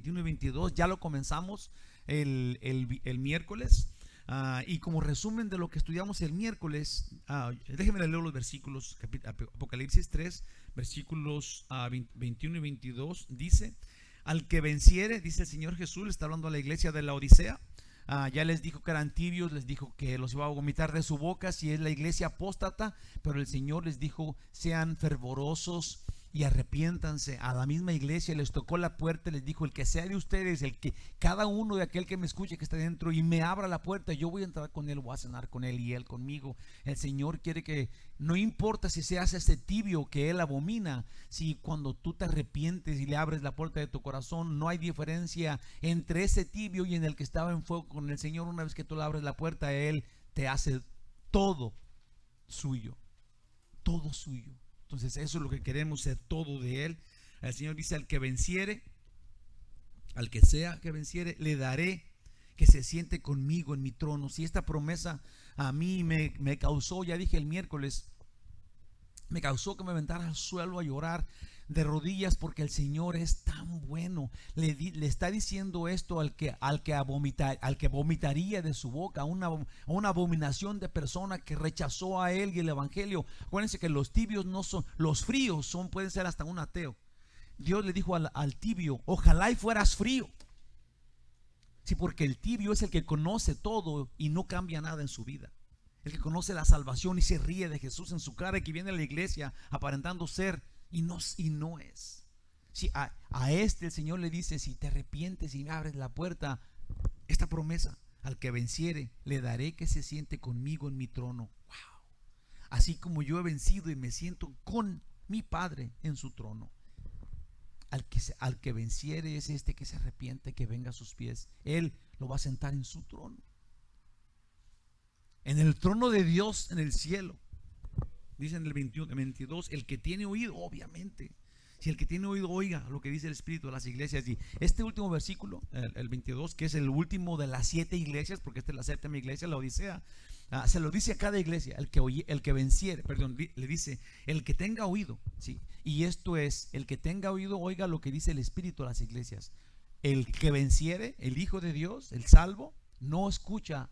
21 y 22 ya lo comenzamos el miércoles. Y como resumen de lo que estudiamos el miércoles, déjenme leer los versículos. Apocalipsis 3, versículos 21 y 22 dice: al que venciere, dice el Señor Jesús, le está hablando a la iglesia de la Odisea. Ya les dijo que eran tibios, les dijo que los iba a vomitar de su boca si es la iglesia apóstata, pero el Señor les dijo: sean fervorosos y arrepiéntanse. A la misma iglesia les tocó la puerta, les dijo: el que sea de ustedes, el que cada uno de aquel que me escuche, que está dentro y me abra la puerta, yo voy a entrar con él, voy a cenar con él y él conmigo. El Señor quiere que no importa si seas ese tibio que él abomina, si cuando tú te arrepientes y le abres la puerta de tu corazón, no hay diferencia entre ese tibio y en el que estaba en fuego con el Señor. Una vez que tú le abres la puerta, él te hace todo suyo, todo suyo. Entonces eso es lo que queremos, ser todo de él. El Señor dice: al que venciere, al que sea que venciere, le daré que se siente conmigo en mi trono. Si esta promesa a mí me causó, ya dije el miércoles, me causó que me aventara al suelo a llorar de rodillas, porque el Señor es tan bueno. Le está diciendo esto al que vomitaría de su boca, una abominación de persona que rechazó a él y el evangelio. Acuérdense que los tibios no son, los fríos son, pueden ser hasta un ateo. Dios le dijo al tibio: ojalá y fueras frío. Sí, porque el tibio es el que conoce todo y no cambia nada en su vida. El que conoce la salvación y se ríe de Jesús en su cara, y que viene a la iglesia aparentando ser y no es. Si a este el Señor le dice: si te arrepientes y me abres la puerta, esta promesa: al que venciere, le daré que se siente conmigo en mi trono. Wow. Así como yo he vencido y me siento con mi Padre en su trono. Al que venciere es este que se arrepiente, que venga a sus pies. Él lo va a sentar en su trono, en el trono de Dios en el cielo. Dice en el 21, 22: el que tiene oído, obviamente. Si el que tiene oído, oiga lo que dice el Espíritu de las iglesias. Y este último versículo, el 22, que es el último de las 7 iglesias, porque esta es la séptima iglesia, la Odisea, se lo dice a cada iglesia: el que venciere, perdón, le dice: el que tenga oído, ¿sí? Y esto es: el que tenga oído, oiga lo que dice el Espíritu de las iglesias. El que venciere, el Hijo de Dios, el salvo, no escucha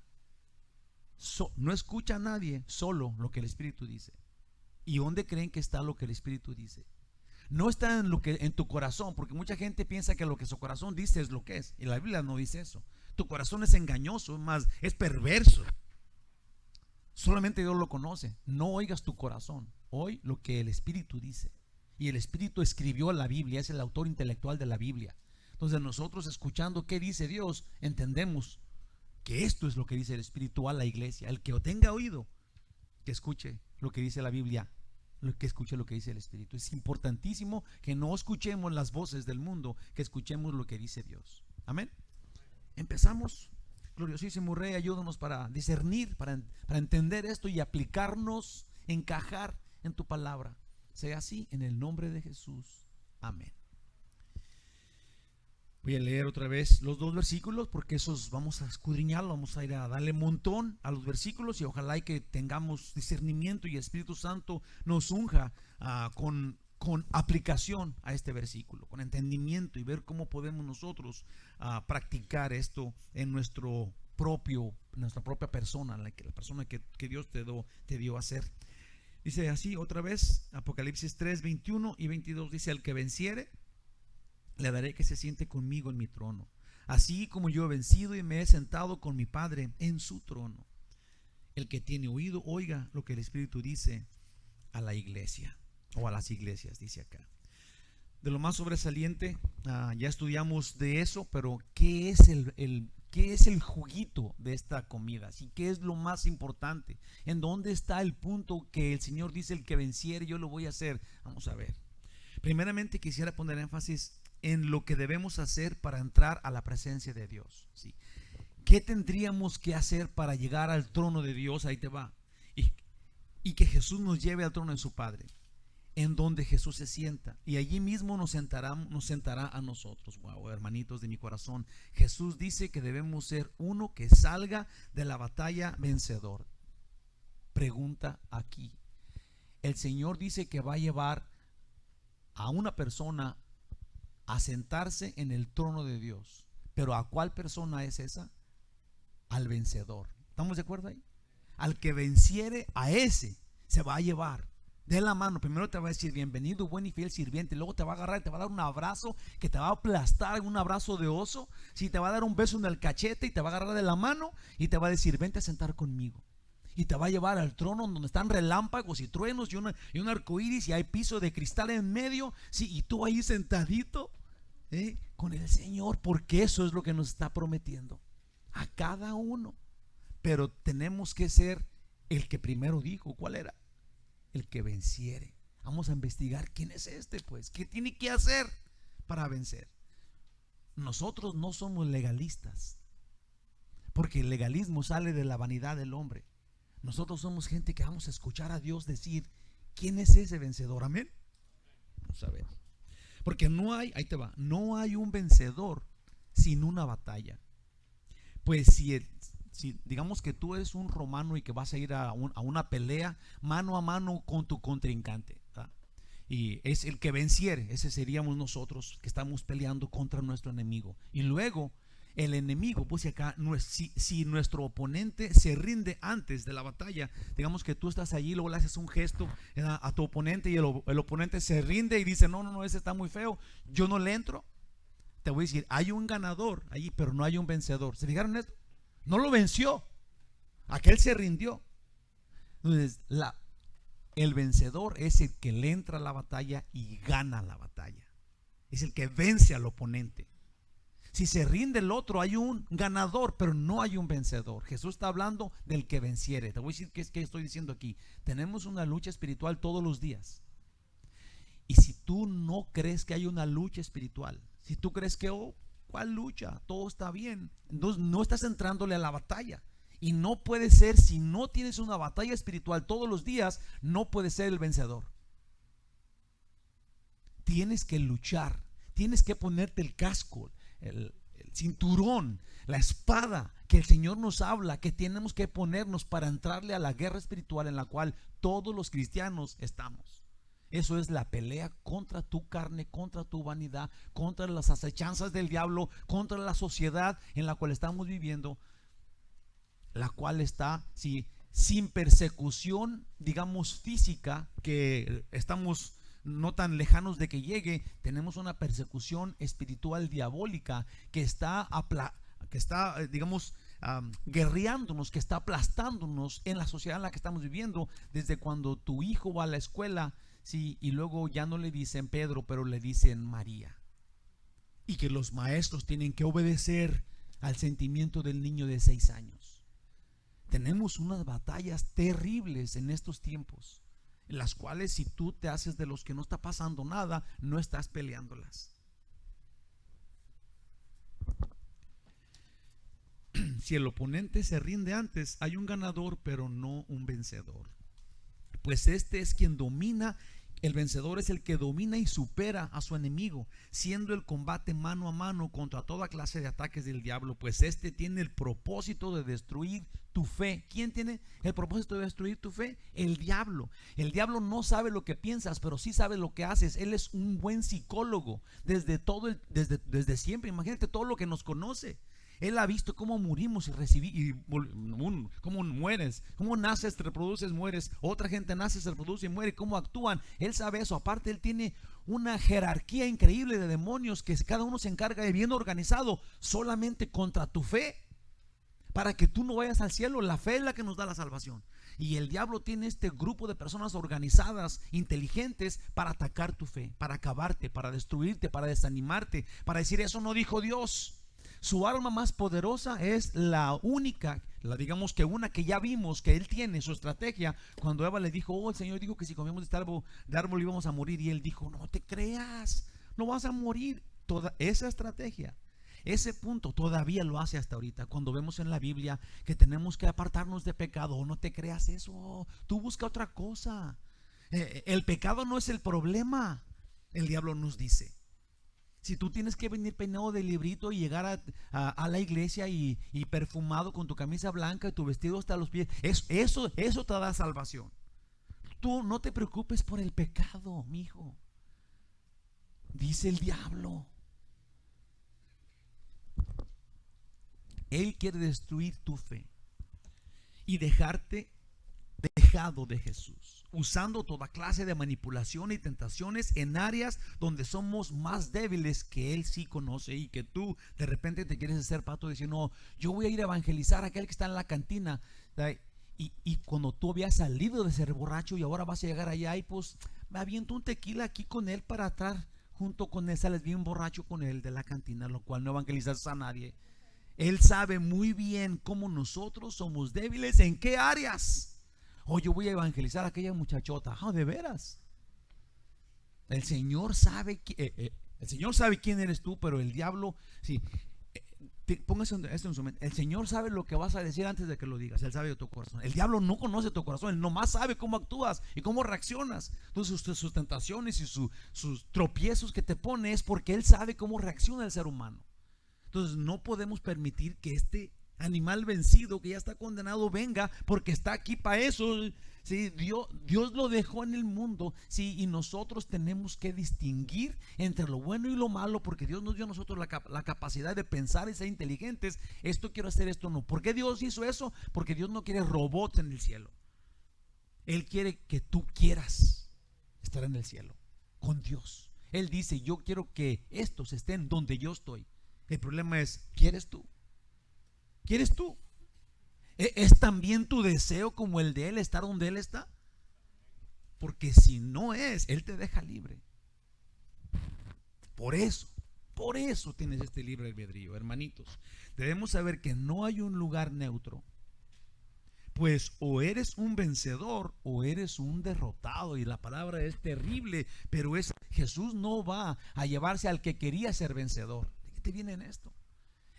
a nadie, solo lo que el Espíritu dice. ¿Y dónde creen que está lo que el Espíritu dice? No está en tu corazón, porque mucha gente piensa que lo que su corazón dice es lo que es, y la Biblia no dice eso. Tu corazón es engañoso, más es perverso. Solamente Dios lo conoce. No oigas tu corazón, oí lo que el Espíritu dice. Y el Espíritu escribió la Biblia, es el autor intelectual de la Biblia. Entonces nosotros, escuchando qué dice Dios, entendemos que esto es lo que dice el Espíritu a la iglesia. El que tenga oído, que escuche lo que dice la Biblia, que escuche lo que dice el Espíritu. Es importantísimo que no escuchemos las voces del mundo, que escuchemos lo que dice Dios. Amén. Empezamos. Gloriosísimo Rey, ayúdanos para discernir, para entender esto y aplicarnos, encajar en tu palabra. Sea así en el nombre de Jesús. Amén. Voy a leer otra vez los 2 versículos, porque esos vamos a escudriñarlos, vamos a ir a darle montón a los versículos, y ojalá y que tengamos discernimiento y el Espíritu Santo nos unja con aplicación a este versículo, con entendimiento, y ver cómo podemos nosotros practicar esto en nuestra propia persona, la persona que Dios te dio a ser. Dice así otra vez, Apocalipsis 3, 21 y 22, dice: al que venciere, le daré que se siente conmigo en mi trono, así como yo he vencido y me he sentado con mi Padre en su trono. El que tiene oído, oiga lo que el Espíritu dice a la iglesia, o a las iglesias, dice acá. De lo más sobresaliente, ya estudiamos de eso, pero ¿qué es qué es el juguito de esta comida? ¿Sí? ¿Qué es lo más importante? ¿En dónde está el punto que el Señor dice: el que venciere, yo lo voy a hacer? Vamos a ver. Primeramente quisiera poner énfasis en lo que debemos hacer para entrar a la presencia de Dios, ¿sí? ¿Qué tendríamos que hacer para llegar al trono de Dios? Ahí te va. Y que Jesús nos lleve al trono de su Padre, en donde Jesús se sienta, y allí mismo nos sentará a nosotros. Wow, hermanitos de mi corazón, Jesús dice que debemos ser uno que salga de la batalla vencedor. Pregunta aquí: el Señor dice que va a llevar a una persona a sentarse en el trono de Dios. Pero ¿a cuál persona es esa? Al vencedor. ¿Estamos de acuerdo ahí? Al que venciere, a ese se va a llevar de la mano. Primero te va a decir bienvenido, buen y fiel sirviente. Luego te va a agarrar y te va a dar un abrazo que te va a aplastar, un abrazo de oso. Sí, te va a dar un beso en el cachete y te va a agarrar de la mano y te va a decir vente a sentar conmigo. Y te va a llevar al trono donde están relámpagos y truenos y un arco iris y hay piso de cristal en medio. Sí, y tú ahí sentadito con el Señor, porque eso es lo que nos está prometiendo a cada uno. Pero tenemos que ser el que primero dijo. ¿Cuál era? El que venciere. Vamos a investigar quién es este, pues. ¿Qué tiene que hacer para vencer? Nosotros no somos legalistas, porque el legalismo sale de la vanidad del hombre. Nosotros somos gente que vamos a escuchar a Dios decir quién es ese vencedor. Amén. Vamos a ver. Porque no hay, ahí te va, no hay un vencedor sin una batalla. Pues si digamos que tú eres un romano y que vas a ir a una pelea mano a mano con tu contrincante, ¿verdad? Y es el que venciere, ese seríamos nosotros que estamos peleando contra nuestro enemigo. Y luego el enemigo, pues acá, si nuestro oponente se rinde antes de la batalla, digamos que tú estás allí, luego le haces un gesto a tu oponente y el oponente se rinde y dice no, ese está muy feo, yo no le entro. Te voy a decir, hay un ganador allí, pero no hay un vencedor. ¿Se fijaron en esto? No lo venció, aquel se rindió. Entonces el vencedor es el que le entra a la batalla y gana la batalla, es el que vence al oponente. Si se rinde el otro, hay un ganador, pero no hay un vencedor. Jesús está hablando del que venciere. Te voy a decir qué es que estoy diciendo aquí. Tenemos una lucha espiritual todos los días. Y si tú no crees que hay una lucha espiritual, si tú crees que ¿cuál lucha? Todo está bien, entonces no estás entrándole a la batalla. Y no puede ser, si no tienes una batalla espiritual todos los días, no puedes ser el vencedor. Tienes que luchar, tienes que ponerte el casco, el cinturón, la espada que el Señor nos habla que tenemos que ponernos para entrarle a la guerra espiritual en la cual todos los cristianos estamos. Eso es la pelea contra tu carne, contra tu vanidad, contra las acechanzas del diablo, contra la sociedad en la cual estamos viviendo, la cual está sin persecución, digamos, física, que estamos no tan lejanos de que llegue. Tenemos una persecución espiritual diabólica que está digamos, guerreándonos, que está aplastándonos en la sociedad en la que estamos viviendo. Desde cuando tu hijo va a la escuela, y luego ya no le dicen Pedro, pero le dicen María, y que los maestros tienen que obedecer al sentimiento del niño de 6 años. Tenemos unas batallas terribles en estos tiempos, en las cuales si tú te haces de los que no está pasando nada, no estás peleándolas. Si el oponente se rinde antes, hay un ganador, pero no un vencedor. Pues este es quien domina. El vencedor es el que domina y supera a su enemigo, siendo el combate mano a mano contra toda clase de ataques del diablo. Pues este tiene el propósito de destruir tu fe. ¿Quién tiene el propósito de destruir tu fe? El diablo. El diablo no sabe lo que piensas, pero sí sabe lo que haces. Él es un buen psicólogo desde siempre. Imagínate todo lo que nos conoce. Él ha visto cómo morimos y cómo mueres, cómo naces, te reproduces, mueres. Otra gente nace, se reproduce y muere. Cómo actúan. Él sabe eso. Aparte, él tiene una jerarquía increíble de demonios que cada uno se encarga de bien organizado solamente contra tu fe, para que tú no vayas al cielo. La fe es la que nos da la salvación. Y el diablo tiene este grupo de personas organizadas, inteligentes, para atacar tu fe, para acabarte, para destruirte, para desanimarte, para decir eso no dijo Dios. Su arma más poderosa es la única, digamos que una que ya vimos que él tiene, su estrategia. Cuando Eva le dijo, el Señor dijo que si comíamos de este árbol íbamos a morir, y él dijo, no te creas, no vas a morir. Toda esa estrategia, ese punto todavía lo hace hasta ahorita. Cuando vemos en la Biblia que tenemos que apartarnos de pecado, no te creas eso, tú busca otra cosa. El pecado no es el problema, el diablo nos dice. Si tú tienes que venir peinado de librito y llegar a la iglesia y perfumado con tu camisa blanca y tu vestido hasta los pies, eso te da salvación. Tú no te preocupes por el pecado, mijo. Dice el diablo, Él quiere destruir tu fe y dejarte dejado de Jesús, usando toda clase de manipulación y tentaciones en áreas donde somos más débiles que Él sí conoce, y que tú de repente te quieres hacer pato diciendo, no, yo voy a ir a evangelizar a aquel que está en la cantina, y cuando tú habías salido de ser borracho y ahora vas a llegar allá y pues me aviento un tequila aquí con él para estar junto con él, sales bien borracho con él de la cantina, lo cual no evangelizas a nadie. Él sabe muy bien cómo nosotros somos débiles, en qué áreas. Oh, yo voy a evangelizar a aquella muchachota. Oh, de veras. El Señor sabe, el Señor sabe quién eres tú, pero el diablo, sí. Póngase esto en su mente. El Señor sabe lo que vas a decir antes de que lo digas. Él sabe de tu corazón. El diablo no conoce tu corazón. Él nomás sabe cómo actúas y cómo reaccionas. Entonces sus tentaciones y sus tropiezos que te pone es porque Él sabe cómo reacciona el ser humano. Entonces no podemos permitir que este animal vencido que ya está condenado venga, porque está aquí para eso. ¿Sí? Dios lo dejó en el mundo, ¿sí? Y nosotros tenemos que distinguir entre lo bueno y lo malo, porque Dios nos dio a nosotros la capacidad de pensar y ser inteligentes. Esto quiero hacer, esto no. ¿Por qué Dios hizo eso? Porque Dios no quiere robots en el cielo. Él quiere que tú quieras estar en el cielo con Dios. Él dice, yo quiero que estos estén donde yo estoy. El problema es, ¿quieres tú? ¿Quieres tú? ¿Es también tu deseo como el de Él estar donde Él está? Porque si no es, Él te deja libre. Por eso tienes este libre albedrío, hermanitos. Debemos saber que no hay un lugar neutro. Pues o eres un vencedor o eres un derrotado. Y la palabra es terrible, pero Jesús no va a llevarse al que quería ser vencedor. ¿De qué te viene en esto?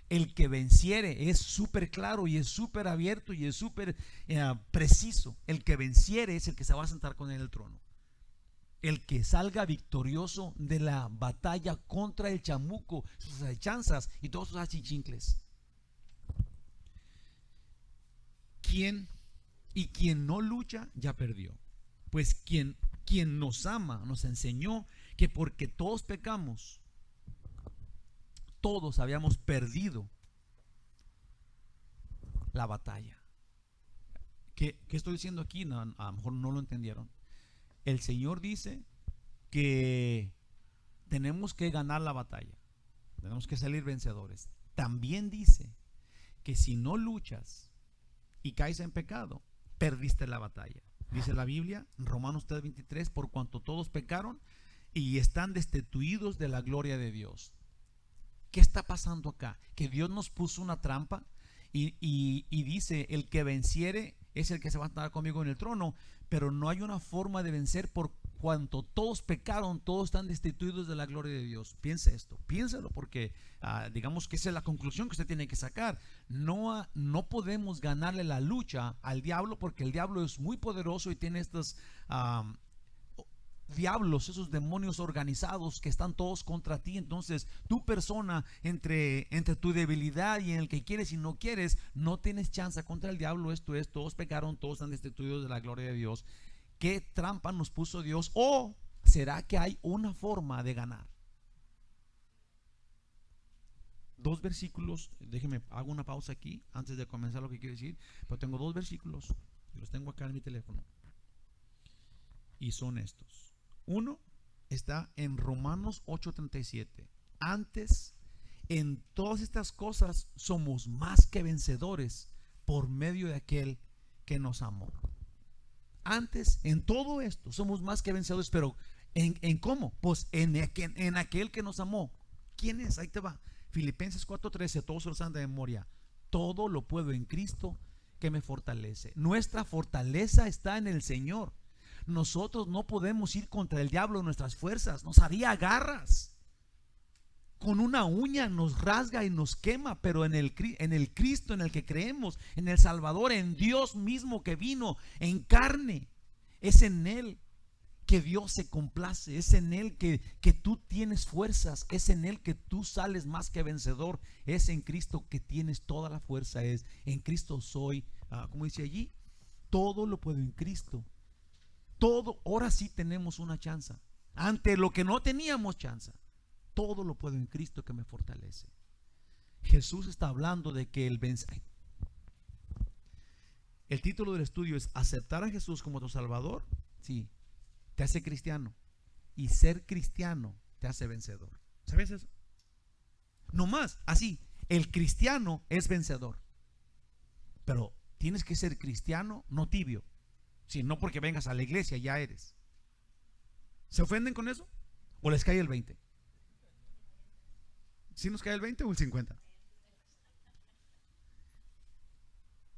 El que venciere es súper claro y es súper abierto y es súper preciso. El que venciere es el que se va a sentar con él en el trono. El que salga victorioso de la batalla contra el chamuco, sus acechanzas y todos sus achichincles. Quien no lucha ya perdió. Pues quien nos ama nos enseñó que porque todos pecamos, todos habíamos perdido la batalla. ¿Qué estoy diciendo aquí? No, a lo mejor no lo entendieron. El Señor dice que tenemos que ganar la batalla, tenemos que salir vencedores. También dice que si no luchas y caes en pecado, perdiste la batalla. Dice la Biblia, Romanos 3:23, por cuanto todos pecaron y están destituidos de la gloria de Dios. ¿Qué está pasando acá? Que Dios nos puso una trampa y dice, el que venciere es el que se va a estar conmigo en el trono, pero no hay una forma de vencer por cuanto todos pecaron, todos están destituidos de la gloria de Dios. Piense esto, piénselo, porque digamos que esa es la conclusión que usted tiene que sacar. No podemos ganarle la lucha al diablo, porque el diablo es muy poderoso y tiene estos diablos, esos demonios organizados que están todos contra ti. Entonces tu persona, entre tu debilidad y en el que quieres y no quieres, no tienes chance contra el diablo. Esto es, todos pecaron, todos están destituidos de la gloria de Dios. ¿Qué trampa nos puso Dios? ¿O será que hay una forma de ganar? Dos versículos, déjeme, hago una pausa aquí antes de comenzar lo que quiero decir, pero tengo dos versículos, los tengo acá en mi teléfono, y son estos. Uno está en Romanos 8:37. Antes, en todas estas cosas somos más que vencedores por medio de aquel que nos amó. Antes, en todo esto somos más que vencedores, pero ¿en cómo? Pues en aquel que nos amó. ¿Quién es? Ahí te va. Filipenses 4:13, todos se lo saben de memoria. Todo lo puedo en Cristo que me fortalece. Nuestra fortaleza está en el Señor. Nosotros no podemos ir contra el diablo en nuestras fuerzas. Nos haría garras. Con una uña nos rasga y nos quema, pero en el Cristo en el que creemos, en el Salvador, en Dios mismo que vino en carne, es en Él que Dios se complace, es en Él que tú tienes fuerzas, es en Él que tú sales más que vencedor, es en Cristo que tienes toda la fuerza, es en Cristo soy, como dice allí, todo lo puedo en Cristo. Todo, ahora sí tenemos una chance, ante lo que no teníamos chance. Todo lo puedo en Cristo que me fortalece. Jesús está hablando de que el título del estudio es aceptar a Jesús como tu Salvador, sí, te hace cristiano, y ser cristiano te hace vencedor. ¿Sabes eso? No más, así, el cristiano es vencedor, pero tienes que ser cristiano, no tibio. Sí, no porque vengas a la iglesia ya eres. ¿Se ofenden con eso? ¿O les cae el 20? ¿Sí nos cae el 20 o el 50?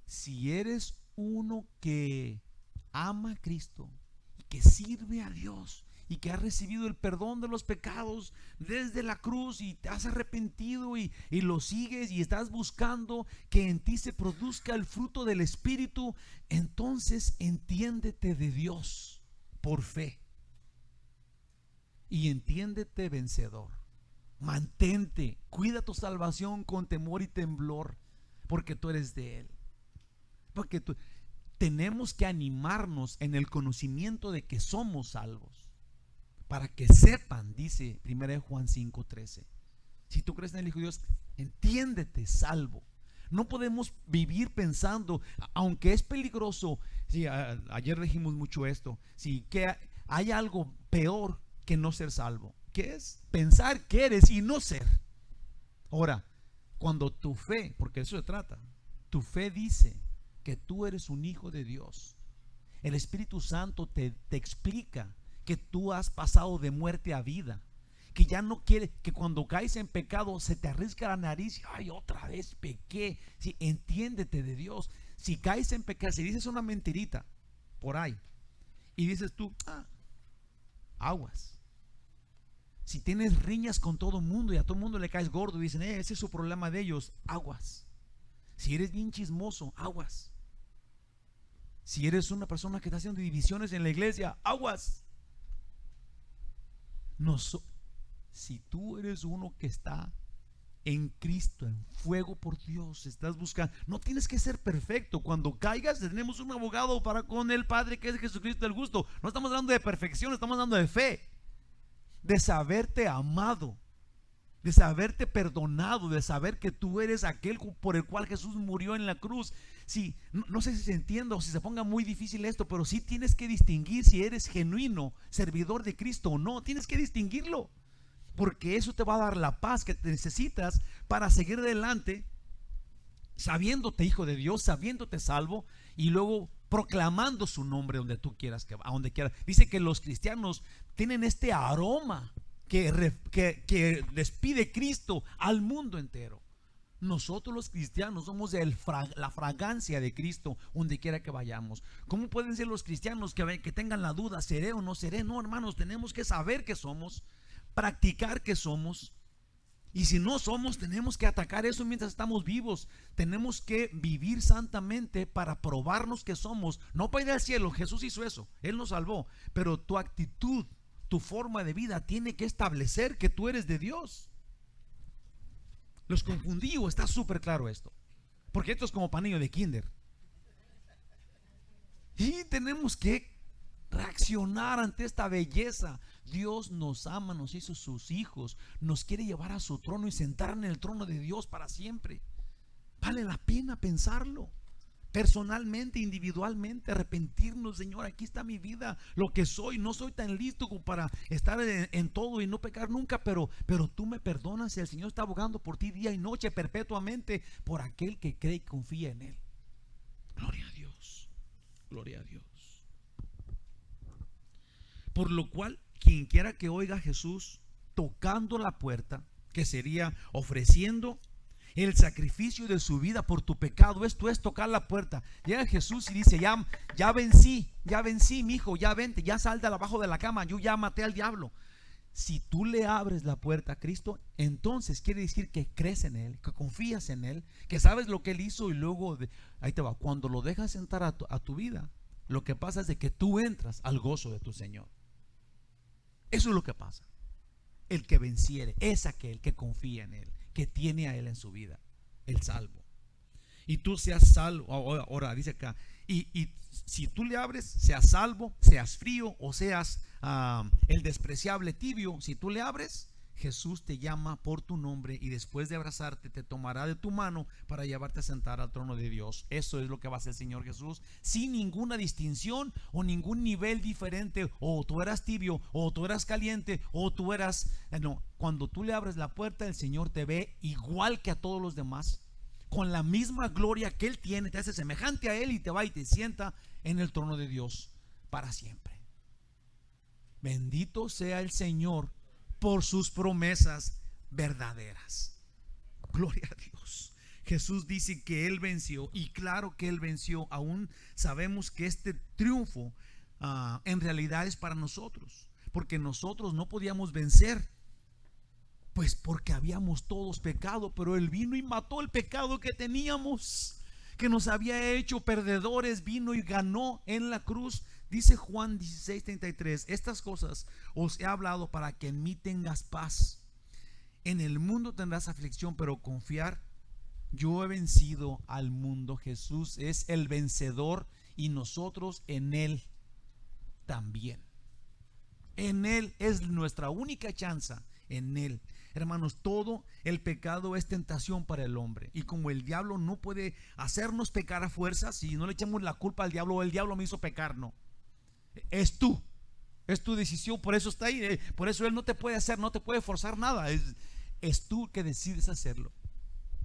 Si eres uno que ama a Cristo y que sirve a Dios y que ha recibido el perdón de los pecados desde la cruz y te has arrepentido y lo sigues y estás buscando que en ti se produzca el fruto del Espíritu, entonces entiéndete de Dios por fe y entiéndete vencedor. Mantente, cuida tu salvación con temor y temblor, porque tú eres de Él. Porque tenemos que animarnos en el conocimiento de que somos salvos, para que sepan, dice 1 Juan 5:13. Si tú crees en el Hijo de Dios, entiéndete salvo. No podemos vivir pensando, aunque es peligroso. Sí, ayer dijimos mucho esto. Sí, que hay algo peor que no ser salvo, que es pensar que eres y no ser. Ahora, cuando tu fe, porque eso se trata, tu fe dice que tú eres un hijo de Dios, el Espíritu Santo te explica que tú has pasado de muerte a vida, que ya no quiere, que cuando caes en pecado se te arrisca la nariz y ay, otra vez pequé. Sí, entiéndete de Dios. Si caes en pecado, si dices una mentirita por ahí y dices tú, aguas. Si tienes riñas con todo el mundo y a todo el mundo le caes gordo y dicen, ese es su problema de ellos, aguas. Si eres bien chismoso, aguas. Si eres una persona que está haciendo divisiones en la iglesia, aguas. Si tú eres uno que está en Cristo, en fuego por Dios, estás buscando, no tienes que ser perfecto. Cuando caigas, tenemos un abogado para con el Padre, que es Jesucristo el justo. No estamos hablando de perfección, estamos hablando de fe, de saberte amado, de saberte perdonado, de saber que tú eres aquel por el cual Jesús murió en la cruz. Sí, no sé si se entienda o si se ponga muy difícil esto, pero sí tienes que distinguir si eres genuino servidor de Cristo o no. Tienes que distinguirlo, porque eso te va a dar la paz que te necesitas para seguir adelante, sabiéndote hijo de Dios, sabiéndote salvo y luego proclamando su nombre donde tú quieras, a donde quieras. Dice que los cristianos tienen este aroma que despide Cristo al mundo entero. Nosotros los cristianos somos la fragancia de Cristo donde quiera que vayamos. ¿Cómo pueden ser los cristianos que tengan la duda, seré o no seré? No, hermanos, tenemos que saber que somos, practicar que somos. Y si no somos, tenemos que atacar eso mientras estamos vivos. Tenemos que vivir santamente para probarnos que somos. No para ir al cielo, Jesús hizo eso, Él nos salvó. Pero tu actitud, tu forma de vida tiene que establecer que tú eres de Dios. Los confundí, o está súper claro esto, porque esto es como panillo de kinder. Y tenemos que reaccionar ante esta belleza. Dios nos ama, nos hizo sus hijos, nos quiere llevar a su trono y sentar en el trono de Dios para siempre. Vale la pena pensarlo. Personalmente, individualmente, arrepentirnos. Señor, aquí está mi vida, lo que soy. No soy tan listo como para estar en todo y no pecar nunca, pero tú me perdonas. Y el Señor está abogando por ti día y noche, perpetuamente, por aquel que cree y confía en Él. Gloria a Dios, gloria a Dios. Por lo cual, quien quiera que oiga a Jesús tocando la puerta, que sería ofreciendo el sacrificio de su vida por tu pecado, esto es tocar la puerta. Llega Jesús y dice, ya vencí, mi hijo, ya vente, ya sal de abajo de la cama, yo ya maté al diablo. Si tú le abres la puerta a Cristo, entonces quiere decir que crees en Él, que confías en Él, que sabes lo que Él hizo. Y luego, ahí te va, cuando lo dejas entrar a tu vida, lo que pasa es de que tú entras al gozo de tu Señor. Eso es lo que pasa. El que venciere es aquel que confía en Él, que tiene a Él en su vida, el salvo. Y tú seas salvo. Ahora dice acá, y si tú le abres, seas salvo, seas frío o seas el despreciable tibio, si tú le abres, Jesús te llama por tu nombre y después de abrazarte te tomará de tu mano para llevarte a sentar al trono de Dios. Eso es lo que va a hacer el Señor Jesús, sin ninguna distinción o ningún nivel diferente. O tú eras tibio, o tú eras caliente, o tú eras... No, cuando tú le abres la puerta, el Señor te ve igual que a todos los demás, con la misma gloria que Él tiene, te hace semejante a Él y te va y te sienta en el trono de Dios para siempre. Bendito sea el Señor por sus promesas verdaderas. Gloria a Dios. Jesús dice que Él venció, y claro que Él venció. Aún sabemos que este triunfo en realidad es para nosotros, porque nosotros no podíamos vencer, pues porque habíamos todos pecado, pero Él vino y mató el pecado que teníamos, que nos había hecho perdedores. Vino y ganó en la cruz. Dice Juan 16:33: estas cosas os he hablado para que en mí tengas paz. En el mundo tendrás aflicción, pero confiar, yo he vencido al mundo. Jesús es el vencedor y nosotros en Él también. En Él es nuestra única chance, en Él. Hermanos, todo el pecado es tentación para el hombre, y como el diablo no puede hacernos pecar a fuerzas, si no le echamos la culpa al diablo, el diablo me hizo pecar, no. Es tú, es tu decisión, por eso está ahí, por eso Él no te puede hacer, no te puede forzar nada, es tú que decides hacerlo,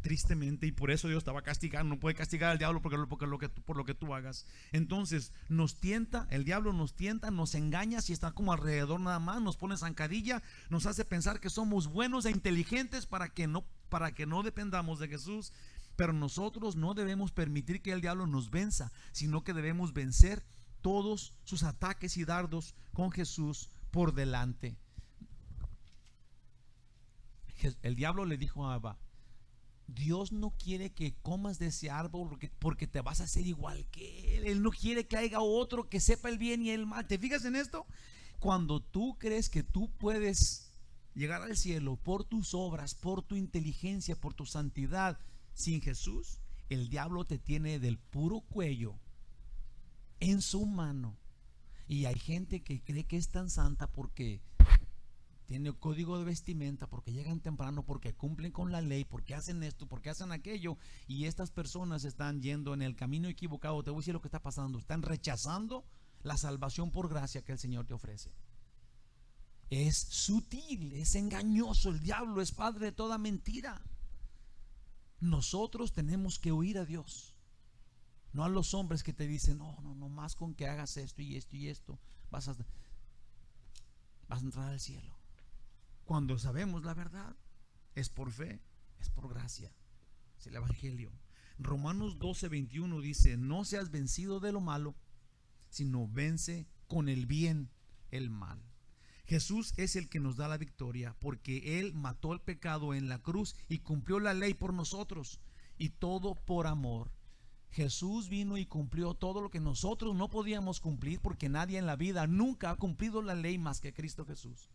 tristemente. Y por eso Dios te va a castigar. No puede castigar al diablo por lo que tú hagas. Entonces nos tienta, el diablo nos tienta, nos engaña. Si está como alrededor nada más, nos pone zancadilla, nos hace pensar que somos buenos e inteligentes para que no dependamos de Jesús. Pero nosotros no debemos permitir que el diablo nos venza, sino que debemos vencer todos sus ataques y dardos con Jesús por delante. El diablo le dijo a Eva: Dios no quiere que comas de ese árbol porque te vas a hacer igual que Él. Él no quiere que haya otro que sepa el bien y el mal. ¿Te fijas en esto? Cuando tú crees que tú puedes llegar al cielo por tus obras, por tu inteligencia, por tu santidad, sin Jesús, el diablo te tiene del puro cuello en su mano. Y hay gente que cree que es tan santa porque tiene código de vestimenta, porque llegan temprano, porque cumplen con la ley, porque hacen esto, porque hacen aquello. Y estas personas están yendo en el camino equivocado. Te voy a decir lo que está pasando: están rechazando la salvación por gracia que el Señor te ofrece. Es sutil, es engañoso. El diablo es padre de toda mentira. Nosotros tenemos que oír a Dios, no a los hombres que te dicen: no más con que hagas esto y esto y esto vas a entrar al cielo. Cuando sabemos la verdad, es por fe, es por gracia, es el evangelio. Romanos 12:21 dice: no seas vencido de lo malo, sino vence con el bien el mal. Jesús es el que nos da la victoria, porque Él mató el pecado en la cruz y cumplió la ley por nosotros, y todo por amor. Jesús vino y cumplió todo lo que nosotros no podíamos cumplir, porque nadie en la vida nunca ha cumplido la ley más que Cristo Jesús.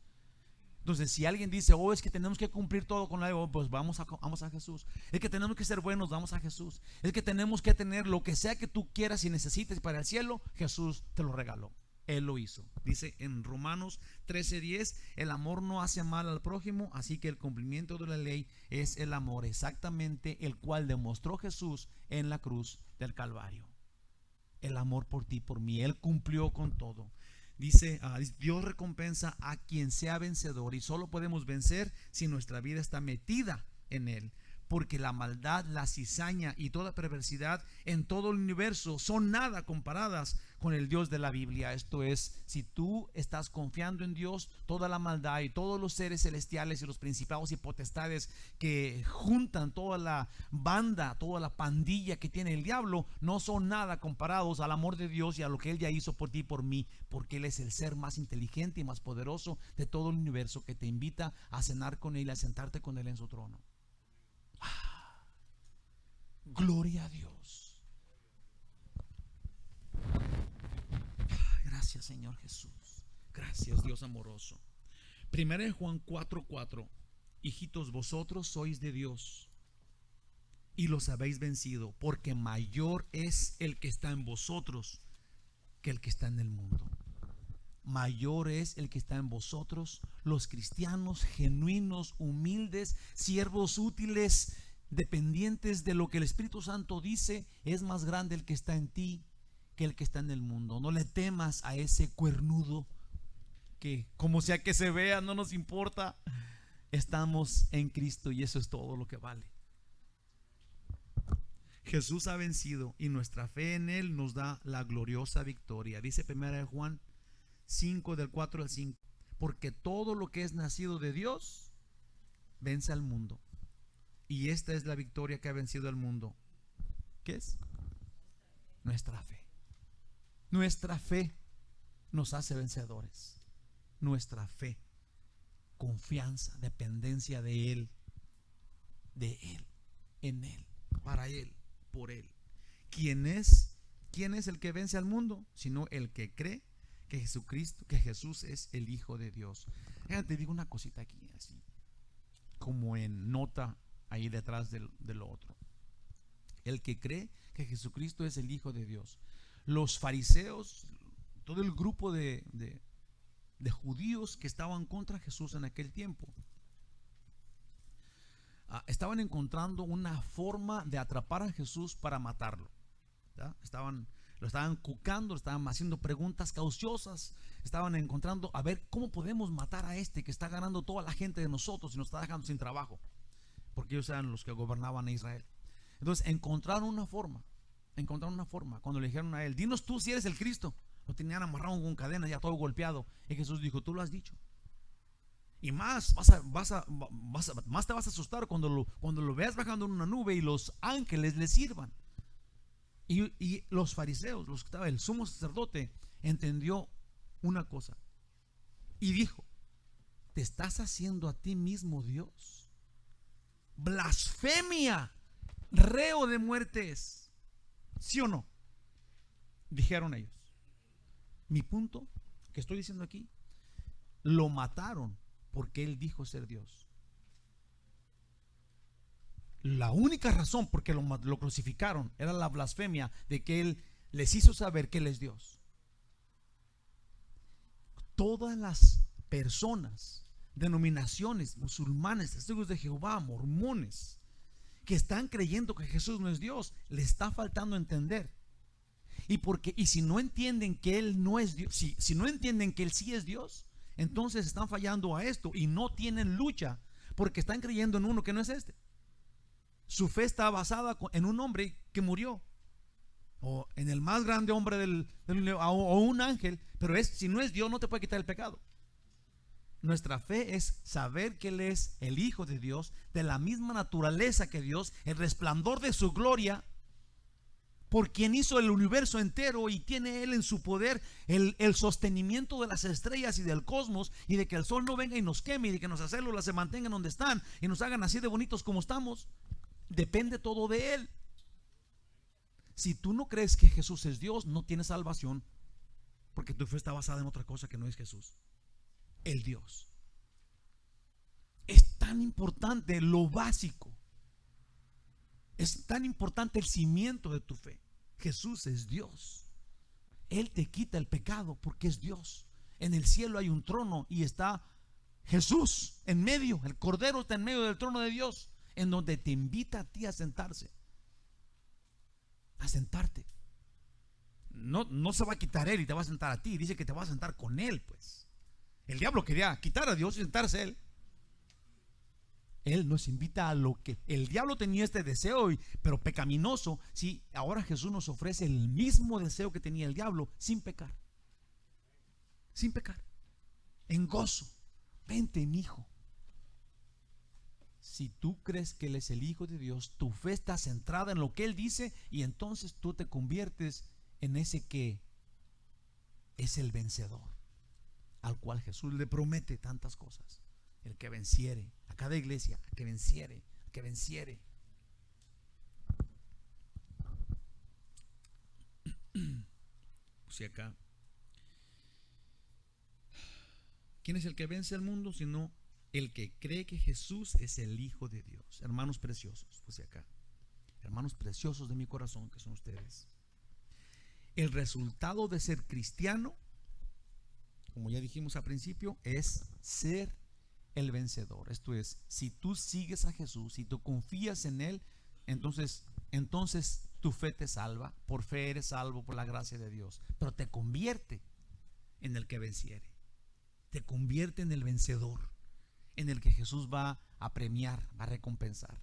Entonces, si alguien dice: es que tenemos que cumplir todo con la ley, pues vamos a Jesús. Es que tenemos que ser buenos, vamos a Jesús. Es que tenemos que tener lo que sea que tú quieras y necesites para el cielo, Jesús te lo regaló. Él lo hizo. Dice en Romanos 13:10: el amor no hace mal al prójimo, así que el cumplimiento de la ley es el amor, exactamente el cual demostró Jesús en la cruz del Calvario. El amor por ti, por mí. Él cumplió con todo. Dice: Dios recompensa a quien sea vencedor, y solo podemos vencer si nuestra vida está metida en Él, porque la maldad, la cizaña y toda perversidad en todo el universo son nada comparadas con el Dios de la Biblia. Esto es, si tú estás confiando en Dios, toda la maldad y todos los seres celestiales y los principados y potestades que juntan toda la banda, toda la pandilla que tiene el diablo, no son nada comparados al amor de Dios y a lo que Él ya hizo por ti y por mí, porque Él es el ser más inteligente y más poderoso de todo el universo, que te invita a cenar con Él, a sentarte con Él en su trono. Gloria a Dios. Gracias, Señor Jesús. Gracias, Dios amoroso. Primera de Juan 4:4: hijitos, vosotros sois de Dios y los habéis vencido, porque mayor es el que está en vosotros que el que está en el mundo. mayor es el que está en vosotros. Los cristianos genuinos, humildes, siervos útiles, dependientes de lo que el Espíritu Santo dice, es más grande el que está en ti que el que está en el mundo. No le temas a ese cuernudo que, como sea que se vea, no nos importa. Estamos en Cristo y eso es todo lo que vale. Jesús ha vencido y nuestra fe en Él nos da la gloriosa victoria. Dice 1 Juan 5 del 4 al 5. Porque todo lo que es nacido de Dios vence al mundo. Y esta es la victoria que ha vencido al mundo. ¿Qué es? Nuestra fe. Nuestra fe nos hace vencedores. Nuestra fe, confianza, dependencia de Él, en Él, para Él, por Él. ¿Quién es el que vence al mundo? Sino el que cree que Jesucristo, que Jesús es el Hijo de Dios. Te digo una cosita aquí, así como en nota ahí detrás de lo otro. El que cree que Jesucristo es el Hijo de Dios. Los fariseos, todo el grupo de judíos que estaban contra Jesús en aquel tiempo, estaban encontrando una forma de atrapar a Jesús para matarlo. Lo estaban cucando, estaban haciendo preguntas cauciosas, estaban encontrando a ver cómo podemos matar a este que está ganando toda la gente de nosotros y nos está dejando sin trabajo, porque ellos eran los que gobernaban a Israel. Entonces encontraron una forma. Cuando le dijeron a él: dinos tú si eres el Cristo. Lo tenían amarrado con cadenas, ya todo golpeado, y Jesús dijo: tú lo has dicho. Y más más te vas a asustar cuando lo veas bajando en una nube y los ángeles le sirvan. Y los fariseos, el sumo sacerdote, entendió una cosa y dijo: ¿te estás haciendo a ti mismo Dios? Blasfemia, reo de muerte es. ¿Sí o no? Dijeron ellos. Mi punto que estoy diciendo aquí: lo mataron porque él dijo ser Dios. La única razón por que lo crucificaron era la blasfemia de que él les hizo saber que él es Dios. Todas las personas, denominaciones, musulmanes, testigos de Jehová, mormones, que están creyendo que Jesús no es Dios, le está faltando entender. Y si no entienden que Él no es Dios, si no entienden que Él sí es Dios, entonces están fallando a esto y no tienen lucha, porque están creyendo en uno que no es este. Su fe está basada en un hombre que murió, o en el más grande hombre o un ángel, pero si no es Dios, no te puede quitar el pecado. Nuestra fe es saber que Él es el Hijo de Dios, de la misma naturaleza que Dios, el resplandor de su gloria, por quien hizo el universo entero, y tiene Él en su poder el sostenimiento de las estrellas y del cosmos, y de que el sol no venga y nos queme, y de que nuestras células se mantengan donde están y nos hagan así de bonitos como estamos. Depende todo de Él. Si tú no crees que Jesús es Dios, no tienes salvación, porque tu fe está basada en otra cosa que no es Jesús, el Dios. Es tan importante lo básico. Es tan importante el cimiento de tu fe. Jesús es Dios. Él te quita el pecado porque es Dios. En el cielo hay un trono y está Jesús en medio. El Cordero está en medio del trono de Dios, en donde te invita a ti a sentarse. A sentarte. No se va a quitar Él y te va a sentar a ti. Dice que te va a sentar con Él, pues. El diablo quería quitar a Dios y sentarse Él. Él nos invita a lo que el diablo tenía, este deseo, pero pecaminoso. Sí, ahora Jesús nos ofrece el mismo deseo que tenía el diablo, sin pecar. Sin pecar. En gozo. Vente, mi hijo. Si tú crees que Él es el Hijo de Dios, tu fe está centrada en lo que Él dice, y entonces tú te conviertes en ese que es el vencedor, al cual Jesús le promete tantas cosas. El que venciere, a cada iglesia, el que venciere, el que venciere. Pues acá, ¿quién es el que vence al mundo? Sino el que cree que Jesús es el Hijo de Dios. Hermanos preciosos, pues acá, hermanos preciosos de mi corazón, que son ustedes. El resultado de ser cristiano como ya dijimos al principio, es ser el vencedor. Esto es, si tú sigues a Jesús, si tú confías en Él, entonces tu fe te salva. Por fe eres salvo por la gracia de Dios, pero te convierte en el que venciere, te convierte en el vencedor, en el que Jesús va a premiar, va a recompensar,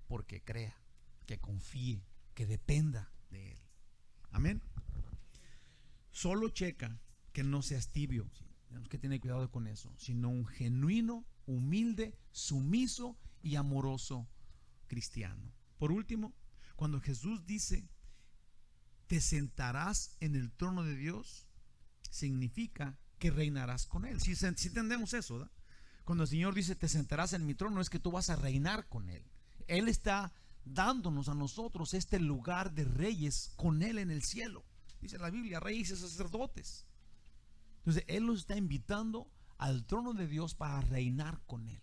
porque crea, que confíe, que dependa de Él. Amén. Solo checa que no seas tibio. Tenemos que tener cuidado con eso, sino un genuino, humilde, sumiso y amoroso cristiano. Por último, cuando Jesús dice te sentarás en el trono de Dios, significa que reinarás con Él. Si entendemos eso, ¿verdad? Cuando el Señor dice te sentarás en mi trono, es que tú vas a reinar con Él. Él está dándonos a nosotros este lugar de reyes con Él en el cielo. Dice la Biblia, reyes y sacerdotes. Entonces Él nos está invitando al trono de Dios para reinar con Él.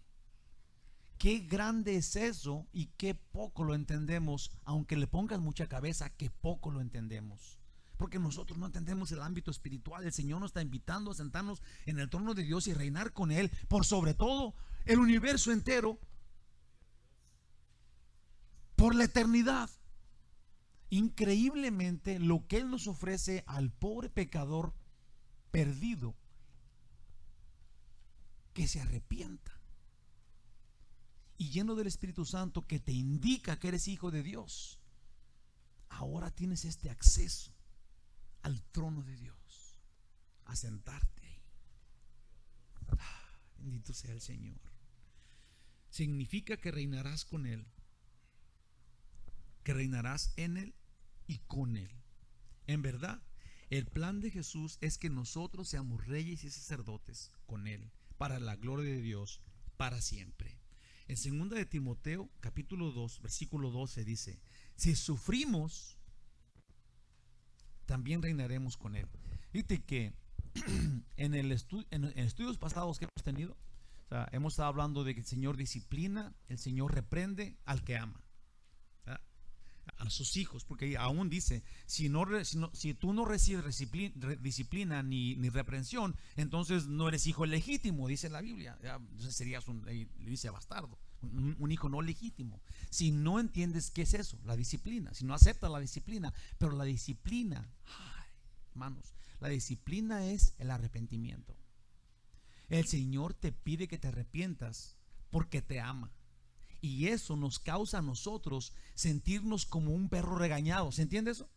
Qué grande es eso y qué poco lo entendemos. Aunque le pongas mucha cabeza, qué poco lo entendemos, porque nosotros no entendemos el ámbito espiritual. El Señor nos está invitando a sentarnos en el trono de Dios y reinar con Él por sobre todo el universo entero, por la eternidad. Increíblemente, lo que Él nos ofrece al pobre pecador perdido, que se arrepienta y lleno del Espíritu Santo, que te indica que eres hijo de Dios, ahora tienes este acceso al trono de Dios, a sentarte ahí. Bendito sea el Señor. Significa que reinarás con Él, que reinarás en Él y con Él. En verdad, el plan de Jesús es que nosotros seamos reyes y sacerdotes con Él, para la gloria de Dios, para siempre. En 2 de Timoteo, capítulo 2, versículo 12 dice: si sufrimos, también reinaremos con Él. Fíjate que en estudios pasados que hemos tenido, o sea, hemos estado hablando de que el Señor disciplina, el Señor reprende al que ama, a sus hijos, porque aún dice, si tú no recibes disciplina ni reprensión, entonces no eres hijo legítimo, dice la Biblia. Entonces serías le dice bastardo, un hijo no legítimo. Si no entiendes qué es eso, la disciplina, si no aceptas la disciplina. Pero la disciplina, hermanos, la disciplina es el arrepentimiento. El Señor te pide que te arrepientas porque te ama. Y eso nos causa a nosotros sentirnos como un perro regañado. ¿Se entiende eso?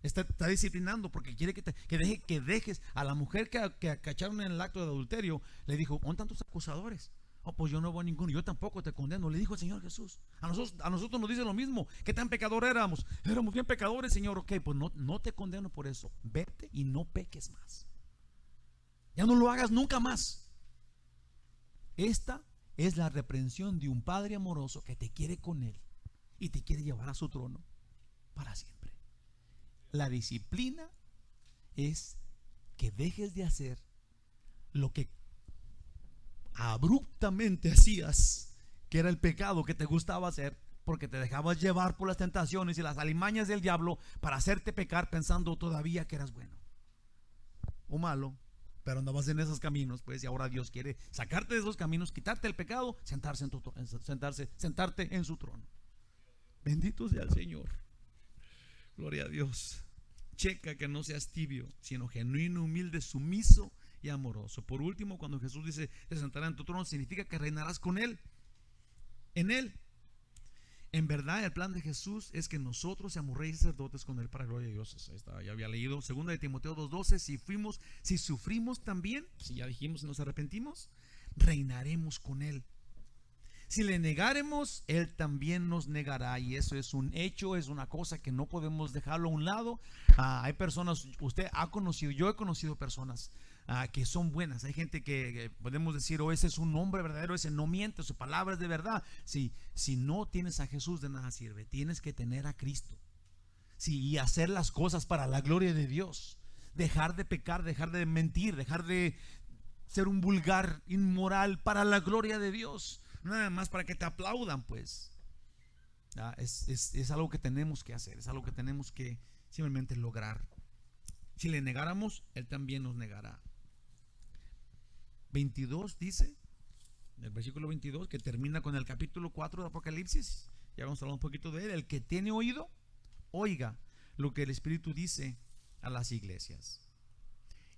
Está disciplinando porque quiere que dejes a la mujer que cacharon en el acto de adulterio. Le dijo: ¿dónde están tus acusadores? Oh, pues yo no voy a ninguno, yo tampoco te condeno. Le dijo el Señor Jesús. A nosotros nos dice lo mismo. ¿Qué tan pecador éramos? Éramos bien pecadores, Señor. Ok, pues no te condeno por eso. Vete y no peques más. Ya no lo hagas nunca más. Esta es la reprensión de un Padre amoroso que te quiere con Él y te quiere llevar a su trono para siempre. La disciplina es que dejes de hacer lo que abruptamente hacías, que era el pecado que te gustaba hacer, porque te dejabas llevar por las tentaciones y las alimañas del diablo para hacerte pecar pensando todavía que eras bueno o malo. Pero andabas en esos caminos, pues, y ahora Dios quiere sacarte de esos caminos, quitarte el pecado, sentarte en su trono. Bendito sea el Señor. Gloria a Dios. Checa que no seas tibio, sino genuino, humilde, sumiso y amoroso. Por último, cuando Jesús dice te sentará en tu trono, significa que reinarás con Él, en Él. En verdad, el plan de Jesús es que nosotros seamos reyes y sacerdotes con Él para la gloria de Dios. Ahí está, ya había leído 2 de Timoteo 2:12. Si sufrimos también, si ya dijimos, nos arrepentimos, reinaremos con Él. Si le negaremos, Él también nos negará. Y eso es un hecho, es una cosa que no podemos dejarlo a un lado. Hay personas, usted ha conocido, yo he conocido personas que son buenas. Hay gente que podemos decir: oh, ese es un hombre verdadero, ese no miente, su palabra es de verdad. Si no tienes a Jesús, de nada sirve. Tienes que tener a Cristo, y hacer las cosas para la gloria de Dios. Dejar de pecar, dejar de mentir, dejar de ser un vulgar inmoral para la gloria de Dios. Nada más para que te aplaudan, pues. Es algo que tenemos que hacer, es algo que tenemos que simplemente lograr. Si le negáramos, Él también nos negará. 22 dice, el versículo 22, que termina con el capítulo 4 de Apocalipsis. Ya vamos a hablar un poquito de él. El que tiene oído, oiga lo que el Espíritu dice a las iglesias.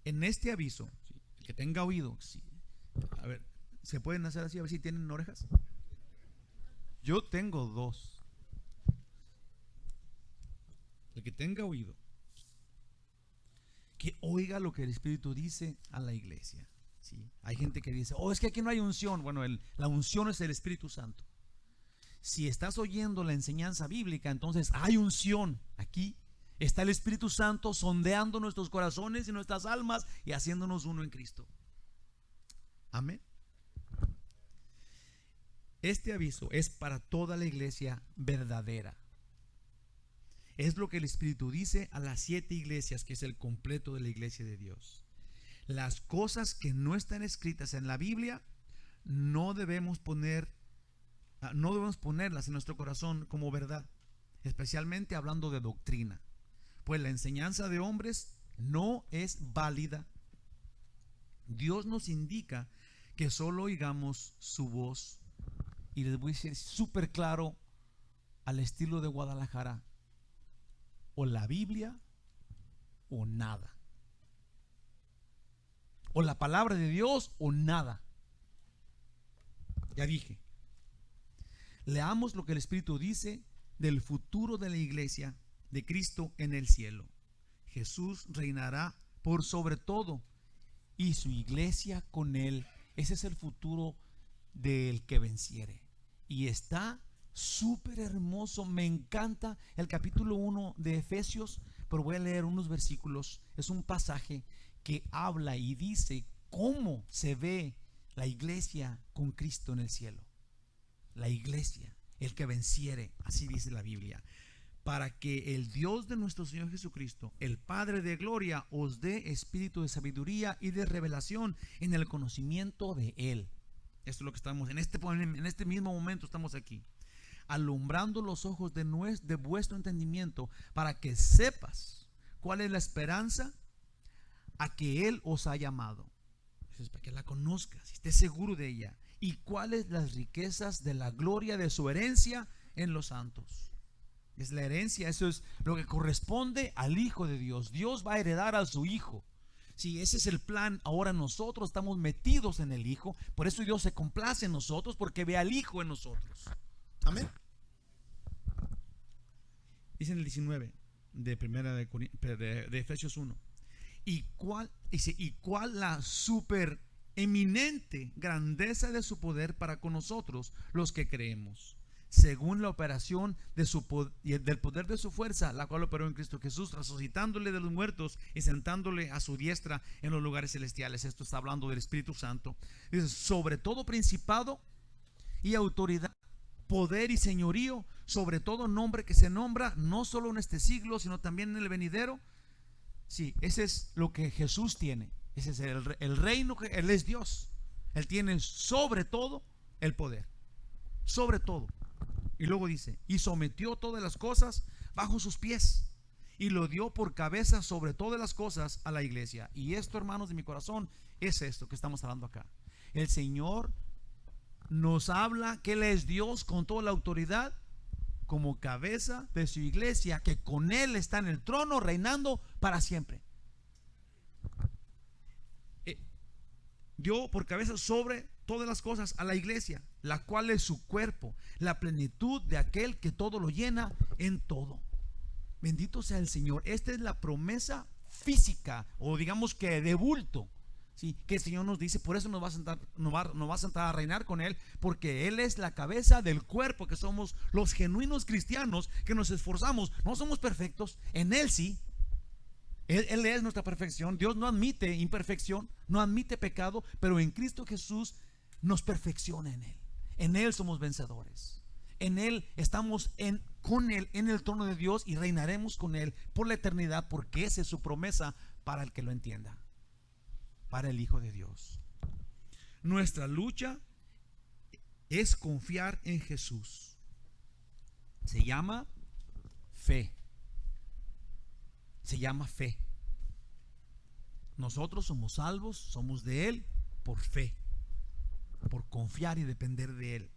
En este aviso, ¿sí? El que tenga oído, ¿sí? A ver, ¿se pueden hacer así? A ver si tienen orejas. Yo tengo dos. El que tenga oído, que oiga lo que el Espíritu dice a la iglesia. ¿Sí? Hay gente que dice, oh, es que aquí no hay unción. Bueno, la unción es el Espíritu Santo. Si estás oyendo la enseñanza bíblica, entonces hay unción. Aquí está el Espíritu Santo sondeando nuestros corazones y nuestras almas y haciéndonos uno en Cristo. Amén. Este aviso es para toda la iglesia verdadera. Es lo que el Espíritu dice a las 7 iglesias, que es el completo de la iglesia de Dios. Las cosas que no están escritas en la Biblia no debemos ponerlas en nuestro corazón como verdad, especialmente hablando de doctrina, pues la enseñanza de hombres no es válida. Dios nos indica que solo oigamos su voz, y les voy a decir súper claro, al estilo de Guadalajara: o la Biblia o nada, o la palabra de Dios o nada. Ya dije, leamos lo que el Espíritu dice del futuro de la iglesia de Cristo en el cielo. Jesús reinará por sobre todo y su iglesia con él. Ese es el futuro del que venciere. Y está súper hermoso. Me encanta el capítulo 1 de Efesios, pero voy a leer unos versículos. Es un pasaje que habla y dice cómo se ve la iglesia con Cristo en el cielo. La iglesia, el que venciere, así dice la Biblia, para que el Dios de nuestro Señor Jesucristo, el Padre de gloria, os dé espíritu de sabiduría y de revelación en el conocimiento de Él. Esto es lo que estamos en este mismo momento. Estamos aquí, alumbrando los ojos de vuestro entendimiento, para que sepas cuál es la esperanza a que Él os ha llamado. Eso es para que la conozcas y estés seguro de ella. Y cuáles las riquezas de la gloria de su herencia en los santos. Es la herencia, eso es lo que corresponde al Hijo de Dios. Dios va a heredar a su Hijo. Sí, ese es el plan. Ahora nosotros estamos metidos en el Hijo. Por eso Dios se complace en nosotros, porque ve al Hijo en nosotros. Amén. Dice en el 19 de Efesios 1. ¿Y cuál la super eminente grandeza de su poder para con nosotros los que creemos, según la operación del poder de su fuerza, la cual operó en Cristo Jesús, resucitándole de los muertos y sentándole a su diestra en los lugares celestiales? Esto está hablando del Espíritu Santo. Dice, sobre todo principado y autoridad, poder y señorío, sobre todo nombre que se nombra, no solo en este siglo, sino también en el venidero. Sí, ese es lo que Jesús tiene. Ese es el reino que Él es Dios. Él tiene sobre todo el poder, sobre todo. Y luego dice, y sometió todas las cosas bajo sus pies, y lo dio por cabeza sobre todas las cosas a la iglesia. Y esto, hermanos de mi corazón, es esto que estamos hablando acá. El Señor nos habla que Él es Dios con toda la autoridad, como cabeza de su iglesia, que con Él está en el trono reinando para siempre. Dio por cabeza sobre todas las cosas a la iglesia, la cual es su cuerpo, la plenitud de aquel que todo lo llena en todo. Bendito sea el Señor. Esta es la promesa física, o digamos que de bulto, ¿sí? Que el Señor nos dice. Por eso nos va a sentar a reinar con Él, porque Él es la cabeza del cuerpo, que somos los genuinos cristianos, que nos esforzamos. No somos perfectos, en Él sí. Él es nuestra perfección. Dios no admite imperfección, no admite pecado, pero en Cristo Jesús nos perfecciona en Él. En Él somos vencedores. En Él estamos con Él en el trono de Dios, y reinaremos con Él por la eternidad, porque esa es su promesa para el que lo entienda, para el Hijo de Dios. Nuestra lucha es confiar en Jesús. Se llama fe. Se llama fe. Nosotros somos salvos, somos de Él, por fe, por confiar y depender de Él.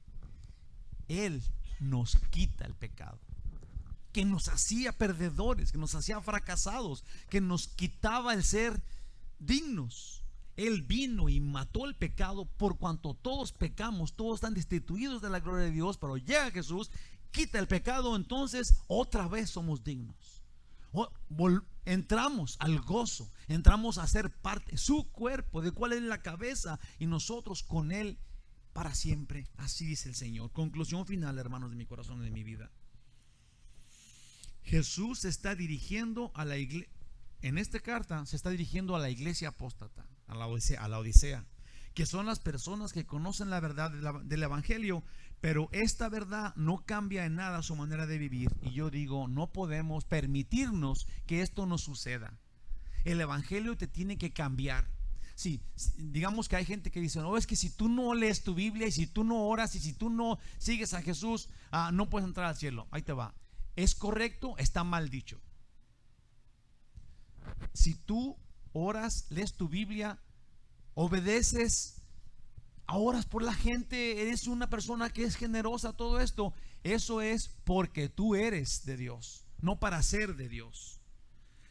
Él nos quita el pecado, que nos hacía perdedores, que nos hacía fracasados, que nos quitaba el ser dignos. Él vino y mató el pecado, por cuanto todos pecamos, todos están destituidos de la gloria de Dios, pero llega Jesús, quita el pecado, entonces otra vez somos dignos. Entramos al gozo, entramos a ser parte, su cuerpo, de cual es la cabeza, y nosotros con Él para siempre. Así dice el Señor. Conclusión final, hermanos de mi corazón y de mi vida. Jesús se está dirigiendo a la iglesia. En esta carta se está dirigiendo a la iglesia apóstata, a la Odisea, que son las personas que conocen la verdad del evangelio, pero esta verdad no cambia en nada su manera de vivir. Y yo digo, no podemos permitirnos que esto nos suceda. El evangelio te tiene que cambiar. Sí, digamos que hay gente que dice, no, es que si tú no lees tu Biblia, y si tú no oras, y si tú no sigues a Jesús, no puedes entrar al cielo. Ahí te va. ¿Es correcto? Está mal dicho. Si tú oras, lees tu Biblia, obedeces, oras por la gente, eres una persona que es generosa, todo esto, eso es porque tú eres de Dios, no para ser de Dios.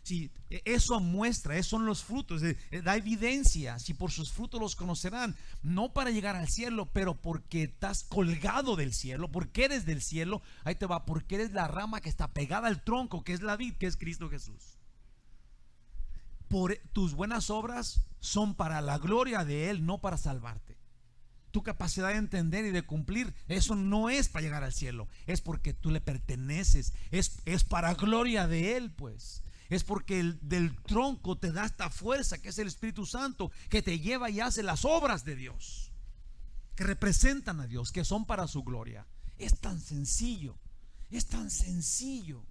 Si eso muestra, esos son los frutos, da evidencia. Si por sus frutos los conocerán, no para llegar al cielo, pero porque estás colgado del cielo, porque eres del cielo. Ahí te va, porque eres la rama que está pegada al tronco, que es la vid, que es Cristo Jesús. Por tus buenas obras son para la gloria de Él, no para salvarte. Tu capacidad de entender y de cumplir, eso no es para llegar al cielo, es porque tú le perteneces, es para gloria de Él, pues. Es porque del tronco te da esta fuerza, que es el Espíritu Santo, que te lleva y hace las obras de Dios, que representan a Dios, que son para su gloria. Es tan sencillo, es tan sencillo,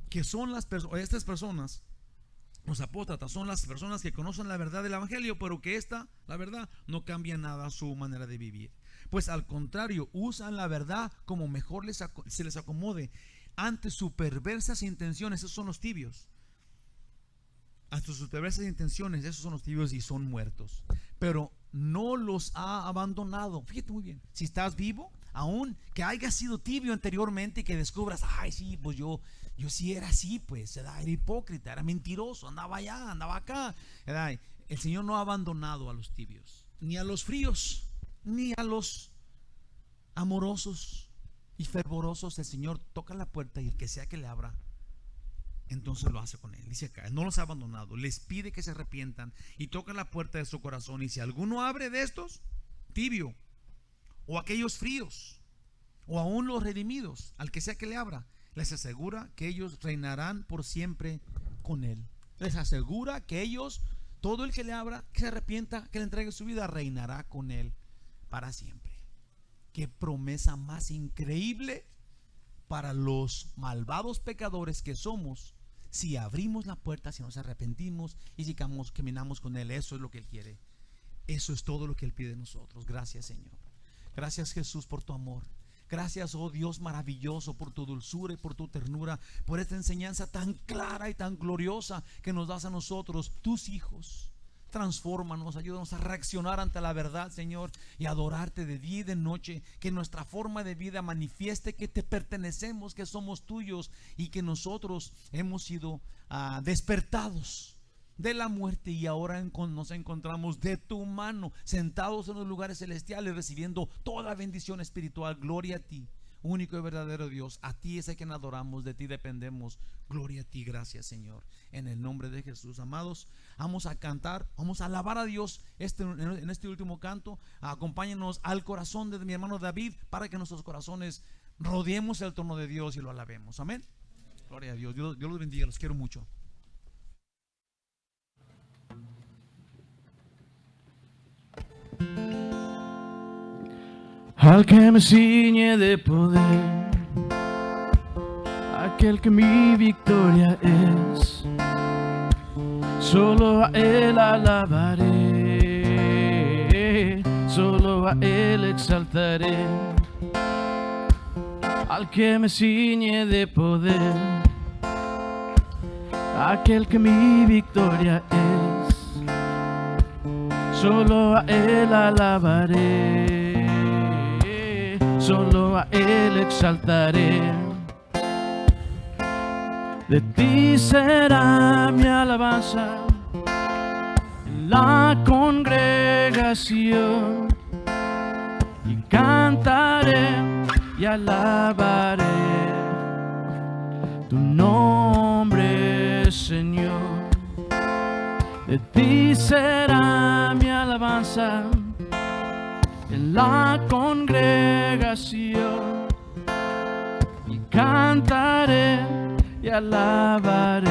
que son estas personas, los apóstatas, son las personas que conocen la verdad del evangelio, pero que la verdad, no cambia nada su manera de vivir. Pues al contrario, usan la verdad como mejor se les acomode ante sus perversas intenciones. Esos son los tibios. Ante sus perversas intenciones, esos son los tibios y son muertos. Pero no los ha abandonado. Fíjate muy bien, si estás vivo, aún que hayas sido tibio anteriormente y que descubras, ay sí, pues yo sí era así, pues era hipócrita, era mentiroso, andaba allá, andaba acá. El Señor no ha abandonado a los tibios, ni a los fríos, ni a los amorosos y fervorosos. El Señor toca la puerta y el que sea que le abra, entonces lo hace con Él. Dice acá, no los ha abandonado, les pide que se arrepientan y toca la puerta de su corazón. Y si alguno abre de estos, tibio, o aquellos fríos, o aún los redimidos, al que sea que le abra, les asegura que ellos reinarán por siempre con Él. Les asegura que ellos, todo el que le abra, que se arrepienta, que le entregue su vida, reinará con Él para siempre. Qué promesa más increíble para los malvados pecadores que somos, si abrimos la puerta, si nos arrepentimos y si caminamos con Él. Eso es lo que Él quiere. Eso es todo lo que Él pide de nosotros. Gracias, Señor. Gracias, Jesús, por tu amor. Gracias, oh Dios maravilloso, por tu dulzura y por tu ternura, por esta enseñanza tan clara y tan gloriosa que nos das a nosotros, tus hijos. Transfórmanos, ayúdanos a reaccionar ante la verdad, Señor, y adorarte de día y de noche. Que nuestra forma de vida manifieste que te pertenecemos, que somos tuyos y que nosotros hemos sido despertados de la muerte y ahora nos encontramos de tu mano, sentados en los lugares celestiales, recibiendo toda bendición espiritual. Gloria a ti, único y verdadero Dios. A ti es a quien adoramos, de ti dependemos. Gloria a ti, gracias, Señor, en el nombre de Jesús. Amados, vamos a cantar, vamos a alabar a Dios en este último canto. Acompáñenos al corazón de mi hermano David, para que nuestros corazones rodeemos el trono de Dios y lo alabemos. Amén. Gloria a Dios. Dios los bendiga, los quiero mucho. Al que me ciñe de poder, aquel que mi victoria es, solo a Él alabaré, solo a Él exaltaré. Al que me ciñe de poder, aquel que mi victoria es, solo a Él alabaré, solo a Él exaltaré. De ti será mi alabanza en la congregación, y cantaré y alabaré tu nombre, Señor. De ti será mi alabanza en la congregación, y cantaré y alabaré